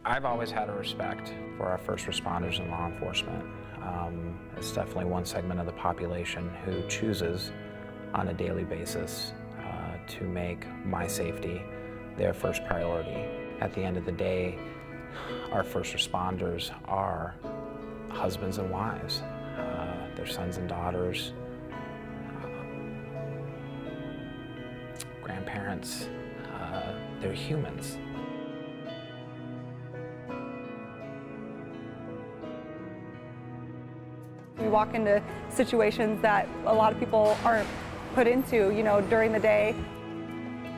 I've always had a respect for our first responders and law enforcement. It's definitely one segment of the population who chooses on a daily basis to make my safety their first priority. At the end of the day, our first responders are husbands and wives, their sons and daughters, grandparents, they're humans. We walk into situations that a lot of people aren't put into, during the day.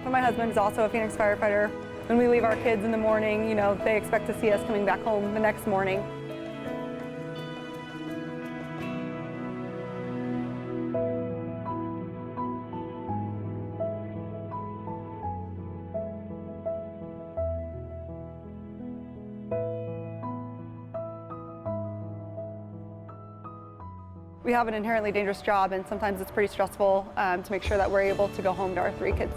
But my husband is also a Phoenix firefighter. When we leave our kids in the morning, they expect to see us coming back home the next morning. We have an inherently dangerous job, and sometimes it's pretty stressful to make sure that we're able to go home to our 3 kids.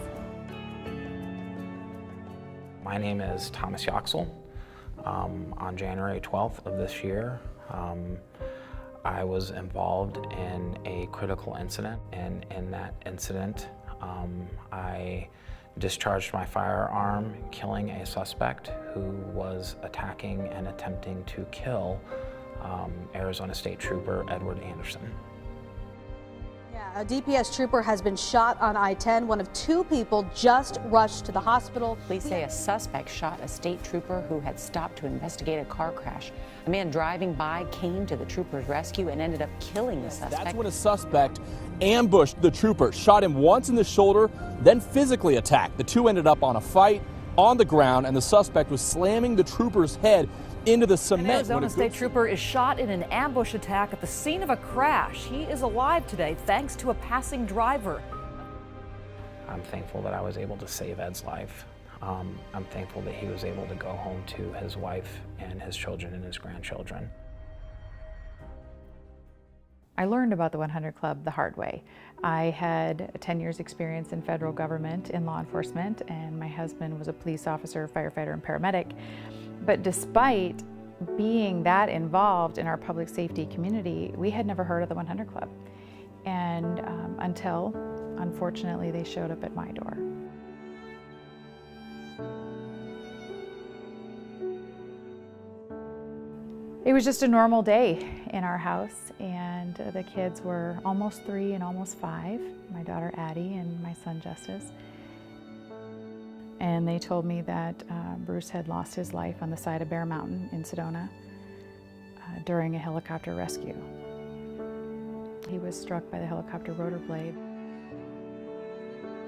My name is Thomas Yoxall. On January 12th of this year, I was involved in a critical incident, and in that incident, I discharged my firearm, killing a suspect who was attacking and attempting to kill Arizona State Trooper Edward Anderson. Yeah, a DPS trooper has been shot on I-10. One of 2 people just rushed to the hospital. Police say a suspect shot a state trooper who had stopped to investigate a car crash. A man driving by came to the trooper's rescue and ended up killing the suspect. That's when a suspect ambushed the trooper, shot him once in the shoulder, then physically attacked. The 2 ended up on a fight on the ground, and the suspect was slamming the trooper's head into the cement. An Arizona State Trooper is shot in an ambush attack at the scene of a crash. He is alive today thanks to a passing driver. I'm thankful that I was able to save Ed's life. I'm thankful that he was able to go home to his wife and his children and his grandchildren. I learned about the 100 Club the hard way. I had 10 years experience in federal government in law enforcement, and my husband was a police officer, firefighter, and paramedic. But despite being that involved in our public safety community, we had never heard of the 100 Club. And until, unfortunately, they showed up at my door. It was just a normal day in our house, and the kids were almost 3 and almost 5, my daughter Addie and my son Justice. And they told me that Bruce had lost his life on the side of Bear Mountain in Sedona during a helicopter rescue. He was struck by the helicopter rotor blade.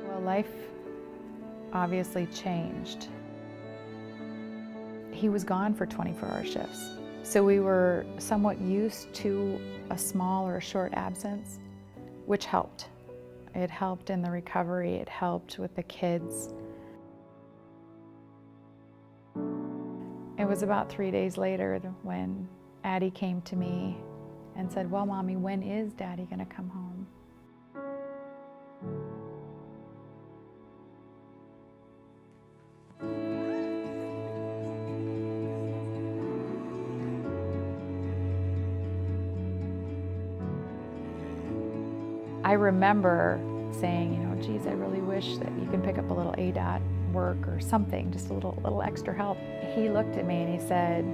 Well, life obviously changed. He was gone for 24-hour shifts. So we were somewhat used to a small or a short absence, which helped. It helped in the recovery, it helped with the kids. It was about 3 days later when Addie came to me and said, "Well, Mommy, when is Daddy gonna come home?" I remember saying, geez, I really wish that you can pick up a little ADOT work or something, just a little extra help. He looked at me and he said,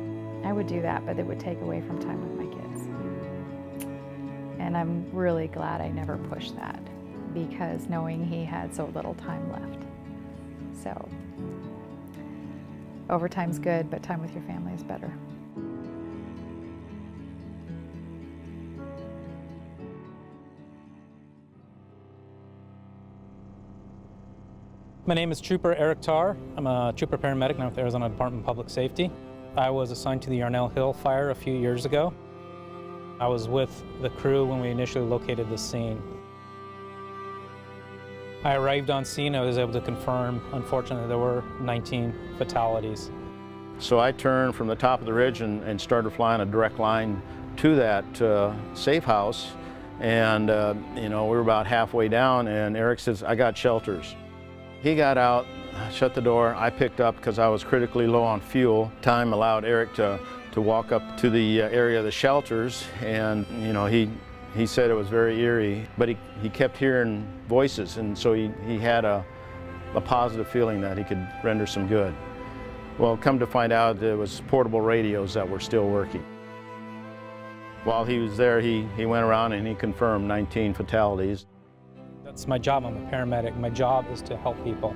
I would do that, but it would take away from time with my kids. And I'm really glad I never pushed that, because knowing he had so little time left. So, overtime's good, but time with your family is better. My name is Trooper Eric Tarr. I'm a Trooper Paramedic now with the Arizona Department of Public Safety. I was assigned to the Yarnell Hill fire a few years ago. I was with the crew when we initially located the scene. I arrived on scene. I was able to confirm, unfortunately, there were 19 fatalities. So I turned from the top of the ridge and started flying a direct line to that safe house. And we were about halfway down, and Eric says, I got shelters. He got out shut the door. I picked up because I was critically low on fuel. Time allowed Eric to walk up to the area of the shelters, and you know, he said it was very eerie, but he kept hearing voices, and so he had a positive feeling that he could render some good. Well, come to find out, it was portable radios that were still working. While he was there, he went around and he confirmed 19 fatalities. That's my job. I'm a paramedic. My job is to help people,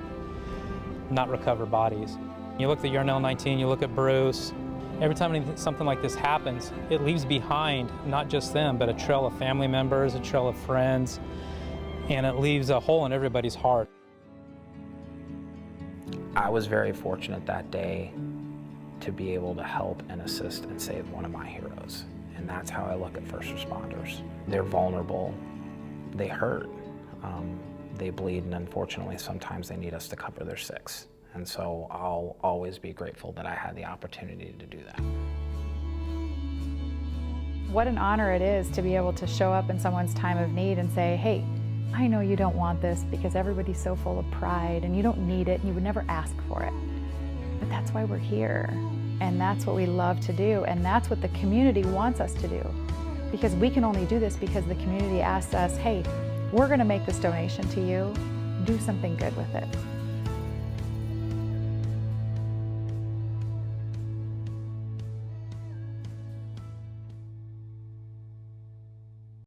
not recover bodies. You look at Yarnell 19, you look at Bruce. Every time something like this happens, it leaves behind not just them, but a trail of family members, a trail of friends, and it leaves a hole in everybody's heart. I was very fortunate that day to be able to help and assist and save one of my heroes. And that's how I look at first responders. They're vulnerable, they hurt, they bleed, and unfortunately sometimes they need us to cover their six. And so I'll always be grateful that I had the opportunity to do that. What an honor it is to be able to show up in someone's time of need and say, hey, I know you don't want this because everybody's so full of pride and you don't need it and you would never ask for it. But that's why we're here. And that's what we love to do. And that's what the community wants us to do. Because we can only do this because the community asks us, hey, we're going to make this donation to you. Do something good with it.